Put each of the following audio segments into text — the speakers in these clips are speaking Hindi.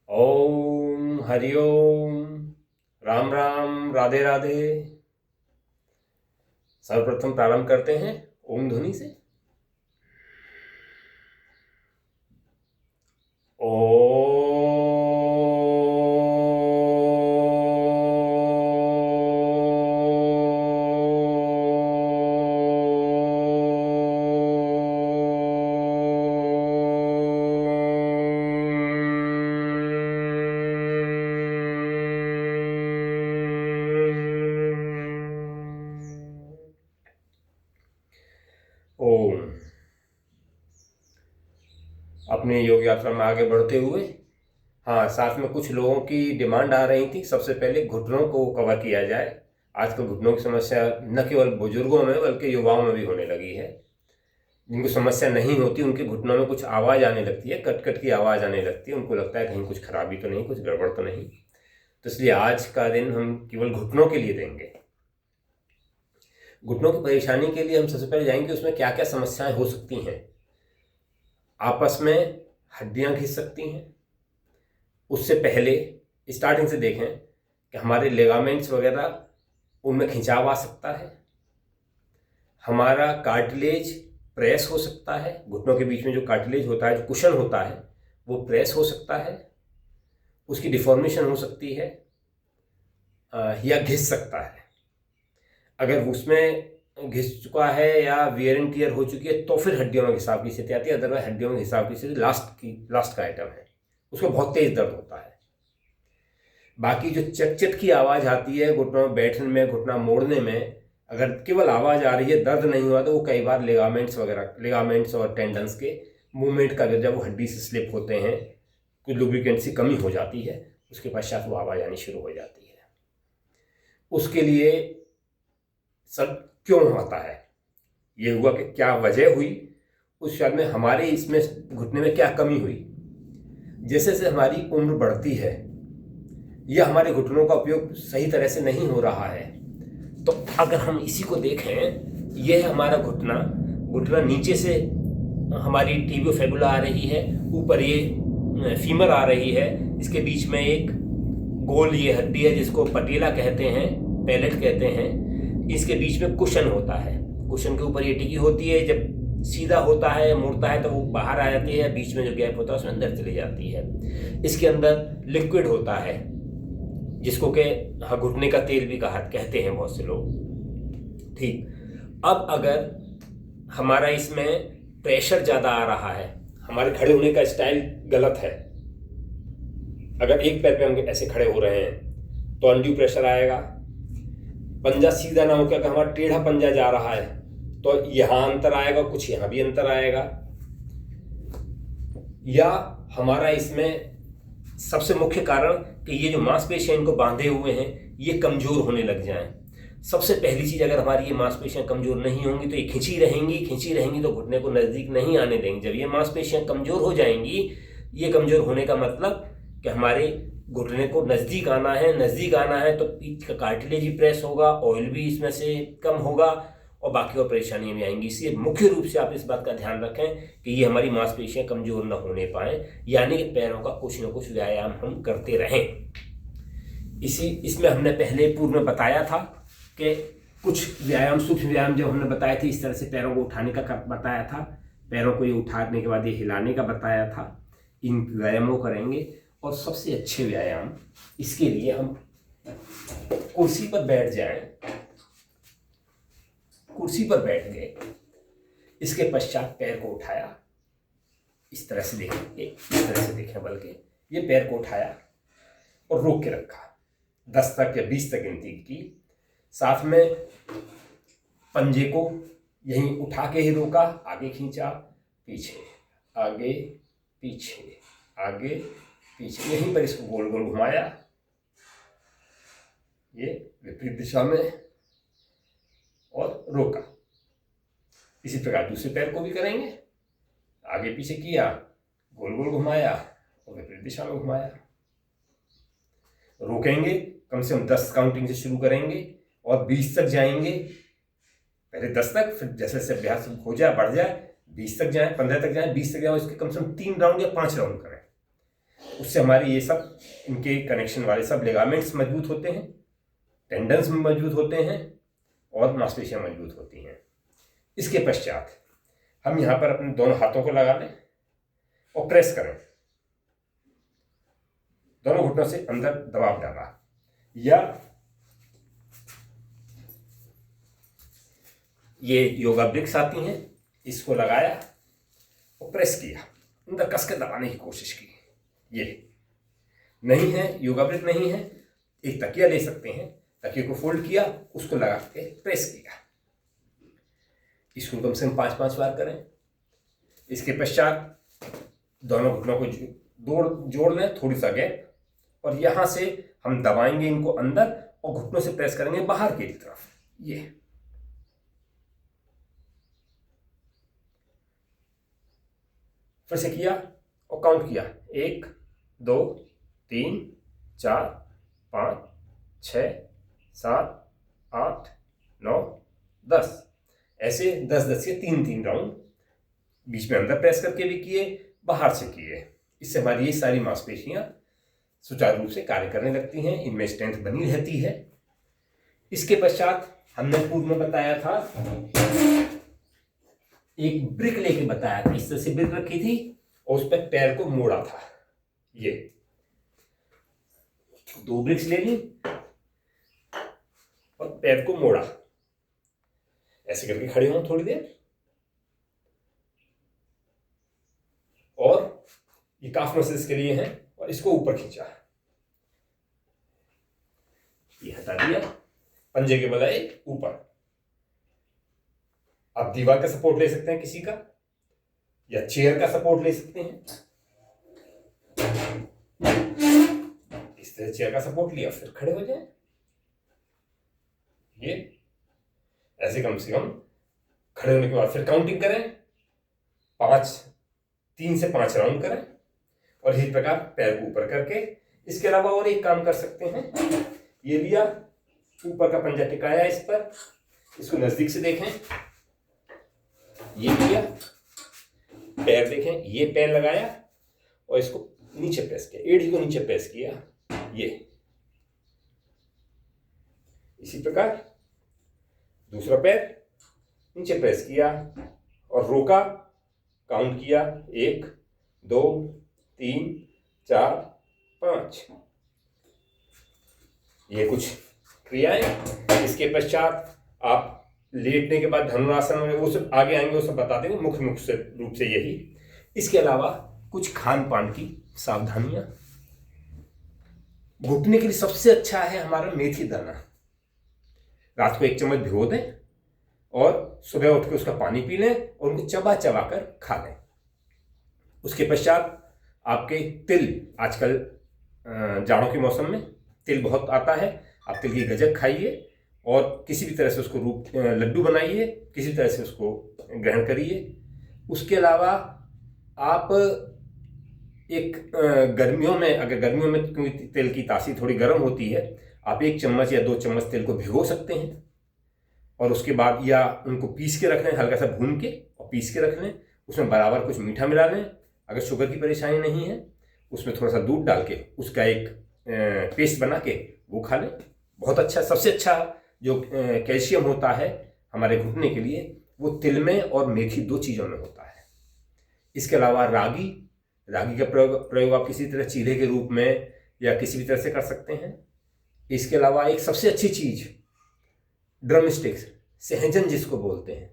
ओम हरिओम। राम राम, राधे राधे। सर्वप्रथम प्रारंभ करते हैं ओम ध्वनि से। ओम। अपनी योग यात्रा में आगे बढ़ते हुए साथ में कुछ लोगों की डिमांड आ रही थी, सबसे पहले घुटनों को कवर किया जाए। आजकल घुटनों की समस्या न केवल बुजुर्गों में बल्कि युवाओं में भी होने लगी है। जिनको समस्या नहीं होती उनके घुटनों में कुछ आवाज़ आने लगती है, कट कट की आवाज़ आने लगती है। उनको लगता है कहीं कुछ खराबी तो नहीं, कुछ गड़बड़ तो नहीं। तो इसलिए आज का दिन हम केवल घुटनों के लिए देंगे। घुटनों की परेशानी के लिए हम सबसे पहले जाएंगे उसमें क्या क्या समस्याएं हो सकती हैं। आपस में हड्डियां घिस सकती हैं। उससे पहले स्टार्टिंग से देखें कि हमारे लिगामेंट्स वगैरह उनमें खिंचाव आ सकता है। हमारा कार्टिलेज प्रेस हो सकता है। घुटनों के बीच में जो कार्टिलेज होता है, जो कुशन होता है, वो प्रेस हो सकता है। उसकी डिफॉर्मेशन हो सकती है या घिस सकता है। अगर उसमें घिस चुका है या वियर एंड टियर हो चुकी है तो फिर हड्डियों में घिसाव की स्थिति आती है। अदरवाइज हड्डियों में घिसाव की स्थिति लास्ट का आइटम है। उसमें बहुत तेज दर्द होता है। बाकी जो चट चट की आवाज़ आती है घुटनों में बैठने में, घुटना मोड़ने में, अगर केवल आवाज़ आ रही है, दर्द नहीं हुआ, तो वो कई बार लिगामेंट्स और टेंडन्स के मूवमेंट का जब वो हड्डी से स्लिप होते हैं, कुछ लुब्रिकेंट्स की कमी हो जाती है, उसके पश्चात वो आवाज़ आनी शुरू हो जाती है। उसके लिए सब क्यों होता है, ये हुआ कि क्या वजह हुई, उस शायद में हमारे इसमें घुटने में क्या कमी हुई। जैसे जैसे हमारी उम्र बढ़ती है या हमारे घुटनों का उपयोग सही तरह से नहीं हो रहा है, तो अगर हम इसी को देखें, यह है हमारा घुटना नीचे से हमारी टिबियो फिबुला आ रही है, ऊपर ये फीमर आ रही है, इसके बीच में एक गोल ये हड्डी है जिसको पटेला कहते हैं, पैलेट कहते हैं। इसके बीच में कुशन होता है, कुशन के ऊपर ये टिकी होती है। जब सीधा होता है, मुड़ता है, तो वो बाहर आ जाती है, बीच में जो गैप होता है उसमें अंदर चली जाती है। इसके अंदर लिक्विड होता है जिसको के घुटने का तेल भी कहते हैं बहुत से लोग। ठीक, अब अगर हमारा इसमें प्रेशर ज़्यादा आ रहा है, हमारे खड़े होने का स्टाइल गलत है, अगर एक पैर पे हम ऐसे खड़े हो रहे हैं तो अनड्यू प्रेशर आएगा। पंजा सीधा ना होकर अगर हमारा टेढ़ा पंजा जा रहा है तो यहाँ अंतर आएगा, कुछ यहाँ भी अंतर आएगा। या हमारा इसमें सबसे मुख्य कारण कि ये जो मांसपेशियां इनको बांधे हुए हैं ये कमजोर होने लग जाएं। सबसे पहली चीज, अगर हमारी ये मांसपेशियां कमजोर नहीं होंगी तो ये खिंची रहेंगी तो घुटने को नजदीक नहीं आने देंगी। जब ये मांसपेशियां कमजोर हो जाएंगी, ये कमजोर होने का मतलब कि हमारे घुटने को नजदीक आना है तो पीठ का कार्टिलेज भी प्रेस होगा, ऑयल भी इसमें से कम होगा और बाकी और परेशानियां भी आएंगी। इसलिए मुख्य रूप से आप इस बात का ध्यान रखें कि ये हमारी मांसपेशियां कमजोर न होने पाए, यानी कि पैरों का कुछ न कुछ व्यायाम हम करते रहें। इसमें हमने पहले पूर्व में बताया था कि कुछ व्यायाम, सूक्ष्म व्यायाम जब हमने बताए थे, इस तरह से पैरों को उठाने का बताया था, पैरों को ये उठाने के बाद ये हिलाने का बताया था। इन व्यायामों करेंगे। और सबसे अच्छे व्यायाम इसके लिए हम कुर्सी पर बैठ जाएं, कुर्सी पर बैठ गए, इसके पश्चात पैर को उठाया, इस तरह से देखें, बल्कि ये पैर को उठाया और रोक के रखा, 10 तक या 20 तक गिनती की। साथ में पंजे को यहीं उठा के ही रोका, आगे खींचा, पीछे, आगे पीछे, आगे पीछे, यहीं पर इसको गोल गोल घुमाया, ये विपरीत दिशा में, और रोका। इसी प्रकार दूसरे पैर को भी करेंगे, आगे पीछे किया, गोल गोल घुमाया और विपरीत दिशा में घुमाया। रोकेंगे, कम से कम 10 काउंटिंग से शुरू करेंगे और 20 तक जाएंगे। पहले 10 तक, फिर जैसे जैसे अभ्यास हो जाए, बढ़ जाए, 20 तक जाए, 15 तक जाए, 20 तक जाए, इसके कम से कम 3 राउंड या 5 राउंड करें। उससे हमारे ये सब इनके कनेक्शन वाले सब लिगामेंट्स मजबूत होते हैं, टेंडन्स भी मजबूत होते हैं और मांसपेशियां मजबूत होती हैं। इसके पश्चात हम यहाँ पर अपने दोनों हाथों को लगा लें और प्रेस करें, दोनों घुटनों से अंदर दबाव डाला, या ये योगा ब्रिक्स आती हैं, इसको लगाया और प्रेस किया, अंदर कस के दबाने की कोशिश की। ये नहीं है, योगा ब्रिक नहीं है, एक तकिया ले सकते हैं, तकिए को फोल्ड किया, उसको लगा के प्रेस किया। इसको कम से कम 5-5 बार करें। इसके पश्चात दोनों घुटनों को जोड़ लें, थोड़ी सा गैप, और यहां से हम दबाएंगे इनको अंदर और घुटनों से प्रेस करेंगे बाहर की तरफ। ये फिर से किया और काउंट किया, 1 2 3 4 5 6 7 8 9 10, ऐसे 10-10 के 3-3 राउंड, बीच में अंदर प्रेस करके भी किए, बाहर से किए। इससे हमारी ये सारी मांसपेशियां सुचारू रूप से कार्य करने लगती हैं, इनमें स्ट्रेंथ बनी रहती है। इसके पश्चात हमने पूर्व में बताया था, एक ब्रिक लेके बताया था, इस तरह से ब्रिक रखी थी और उस पर पैर को मोड़ा था। ये 2 ब्रिक्स ले ली और पैर को मोड़ा, ऐसे करके खड़े हों थोड़ी देर, और ये काफ मसल्स के लिए है, और इसको ऊपर खींचा, ये हटा दिया, पंजे के बजाय ऊपर। आप दीवार का सपोर्ट ले सकते हैं किसी का, या चेयर का सपोर्ट ले सकते हैं। इस तरह चेयर का सपोर्ट लिया, फिर खड़े हो जाए। ये ऐसे कम से कम खड़े होने के बाद फिर काउंटिंग करें, 3 से 5 राउंड करें, और इसी प्रकार पैर को ऊपर करके। इसके अलावा और एक काम कर सकते हैं, ये लिया, ऊपर का पंजा टिकाया इस पर, इसको नजदीक से देखें, ये लिया, पैर देखें, ये पैर लगाया और इसको नीचे प्रेस किया, एड़ी को नीचे प्रेस किया, ये इसी प्रकार दूसरा पैर नीचे प्रेस किया और रोका, काउंट किया, 1 2 3 4 5। ये कुछ क्रियाएं। इसके पश्चात आप लेटने के बाद धनुरासन में, वो सब आगे आएंगे, वो सब बता देंगे, मुख्य रूप से यही। इसके अलावा कुछ खान पान की सावधानियां। घुटने के लिए सबसे अच्छा है हमारा मेथी दाना, रात को 1 चम्मच भिगो दें और सुबह उठ के उसका पानी पी लें और उनको चबा चबा कर खा लें। उसके पश्चात आपके तिल, आजकल जाड़ों के मौसम में तिल बहुत आता है, आप तिल की गजक खाइए और किसी भी तरह से उसको लड्डू बनाइए, किसी तरह से उसको ग्रहण करिए। उसके अलावा आप एक गर्मियों में, अगर गर्मियों में क्योंकि तेल की तासीर थोड़ी गर्म होती है, आप 1 चम्मच या 2 चम्मच तेल को भिगो सकते हैं और उसके बाद या उनको पीस के रख लें, हल्का सा भून के और पीस के रख लें, उसमें बराबर कुछ मीठा मिला लें। अगर शुगर की परेशानी नहीं है, उसमें थोड़ा सा दूध डाल के उसका एक पेस्ट बना के वो खा लें। बहुत अच्छा, सबसे अच्छा जो कैल्शियम होता है हमारे घुटने के लिए, वो तिल में और मेथी 2 चीज़ों में होता है। इसके अलावा रागी का प्रयोग आप किसी तरह चीले के रूप में या किसी भी तरह से कर सकते हैं। इसके अलावा एक सबसे अच्छी चीज ड्रम स्टिक्स, सहजन जिसको बोलते हैं,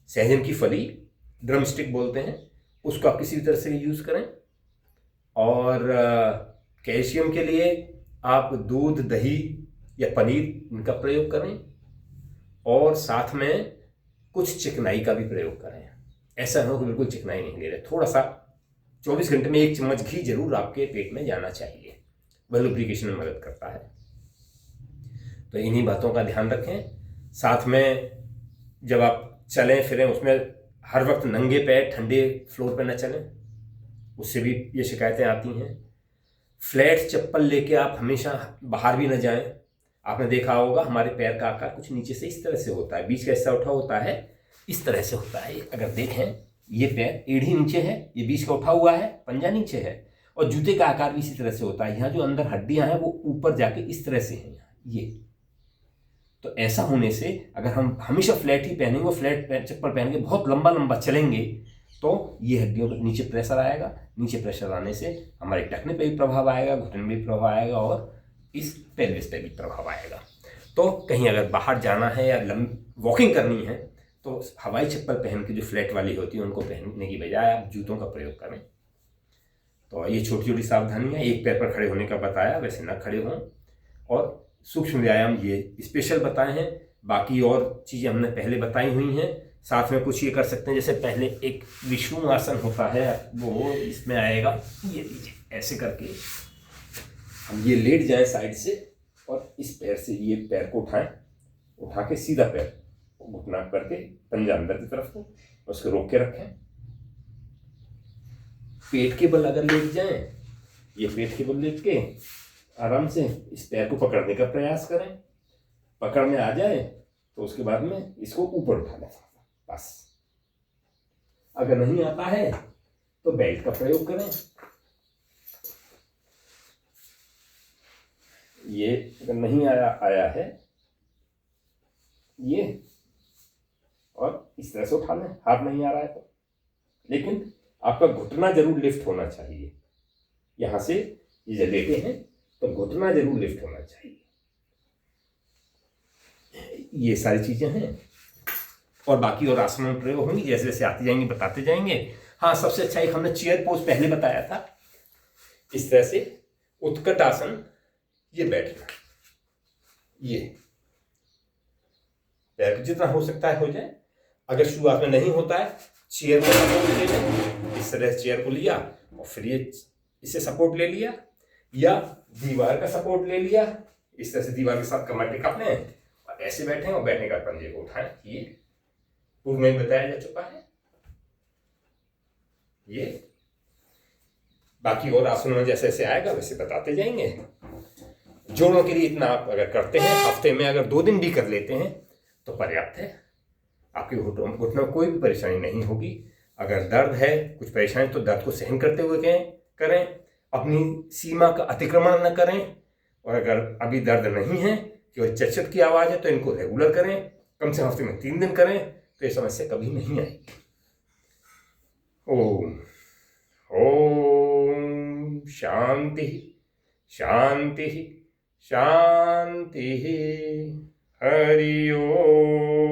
सहजन की फली ड्रम स्टिक बोलते हैं, उसको आप किसी भी तरह से यूज करें। और कैल्शियम के लिए आप दूध, दही या पनीर इनका प्रयोग करें और साथ में कुछ चिकनाई का भी प्रयोग करें। ऐसा ना हो कि बिल्कुल चिकनाई नहीं ले रहे, थोड़ा सा 24 घंटे में 1 चम्मच घी जरूर आपके पेट में जाना चाहिए, वह लुब्रिकेशन में मदद करता है। तो इन्हीं बातों का ध्यान रखें। साथ में जब आप चलें फिरें, उसमें हर वक्त नंगे पैर ठंडे फ्लोर पर न चलें, उससे भी ये शिकायतें आती हैं। फ्लैट चप्पल लेके आप हमेशा बाहर भी न जाएं। आपने देखा होगा हमारे पैर का आकार कुछ नीचे से इस तरह से होता है, बीच का हिस्सा उठा होता है, इस तरह से होता है। अगर देखें, ये पैर एड़ी नीचे है, ये बीच का उठा हुआ है, पंजा नीचे है, और जूते का आकार भी इसी तरह से होता है। यहाँ जो अंदर हड्डियां हैं वो ऊपर जाके इस तरह से हैं ये। तो ऐसा होने से अगर हम हमेशा फ्लैट ही पहनेंगे, फ्लैट चप्पल पहन के बहुत लंबा लंबा चलेंगे तो ये हड्डियों पर नीचे प्रेशर आएगा। नीचे प्रेशर आने से हमारे टखने पे भी प्रभाव आएगा, घुटने में भी प्रभाव आएगा और इस पेल्विस पे भी प्रभाव आएगा। तो कहीं अगर बाहर जाना है या वॉकिंग करनी है तो हवाई चप्पल पहन के जो फ्लैट वाली होती है उनको पहनने की बजाय आप जूतों का प्रयोग करें। तो ये छोटी छोटी सावधानियां, एक पैर पर खड़े होने का बताया, वैसे ना खड़े हों, और सूक्ष्म व्यायाम ये स्पेशल बताए हैं। बाकी और चीज़ें हमने पहले बताई हुई हैं। साथ में कुछ ये कर सकते हैं, जैसे पहले एक विष्णु आसन होता है, वो इसमें आएगा, ये लीजिए ऐसे करके हम ये लेट जाएं साइड से और इस पैर से ये पैर को उठा के सीधा पैर घुटना करके पंजा अंदर की तरफ को उसको रोक के रखें। पेट के बल अगर लेट जाएं, ये पेट के बल लेट के आराम से इस पैर को पकड़ने का प्रयास करें। पकड़ में आ जाए तो उसके बाद में इसको ऊपर उठा लें बस। अगर नहीं आता है तो बेल्ट का प्रयोग करें। ये अगर नहीं आया है ये, और इस तरह से उठा लें। हाथ नहीं आ रहा है तो, लेकिन आपका घुटना जरूर लिफ्ट होना चाहिए। यहां से ये लेटे हैं तो घुटना जरूर लिफ्ट होना चाहिए। ये सारी चीजें हैं और बाकी और आसनों में प्रयोग होंगी, जैसे जैसे आती जाएंगी बताते जाएंगे। हाँ, सबसे अच्छा एक हमने चेयर पोज पहले बताया था, इस तरह से उत्कट आसन, ये बैठना, ये पैर जितना हो सकता है हो जाए। अगर शुरुआत में नहीं होता है, चेयर को सपोर्ट ले लें, इस तरह चेयर को लिया और फिर ये इससे सपोर्ट ले लिया, या दीवार का सपोर्ट ले लिया, इस तरह से दीवार के साथ कमर टिका लें और ऐसे बैठे और बैठने का पंजे को उठाएं। ये पूर्व में बताया जा चुका है। ये बाकी और आसनों में जैसे जैसे आएगा वैसे बताते जाएंगे। जोड़ों के लिए इतना आप अगर करते हैं, हफ्ते में अगर 2 दिन भी कर लेते हैं तो पर्याप्त है। आपके घुटनों में कोई भी परेशानी नहीं होगी। अगर दर्द है, कुछ परेशानी, तो दर्द को सहन करते हुए करें, अपनी सीमा का अतिक्रमण न करें। और अगर अभी दर्द नहीं है, केवल चचट की आवाज़ है, तो इनको रेगुलर करें, कम से कम हफ्ते में 3 दिन करें, तो ये समस्या कभी नहीं आएगी। ओम ओम शांति शांति शांति। हरि ओम।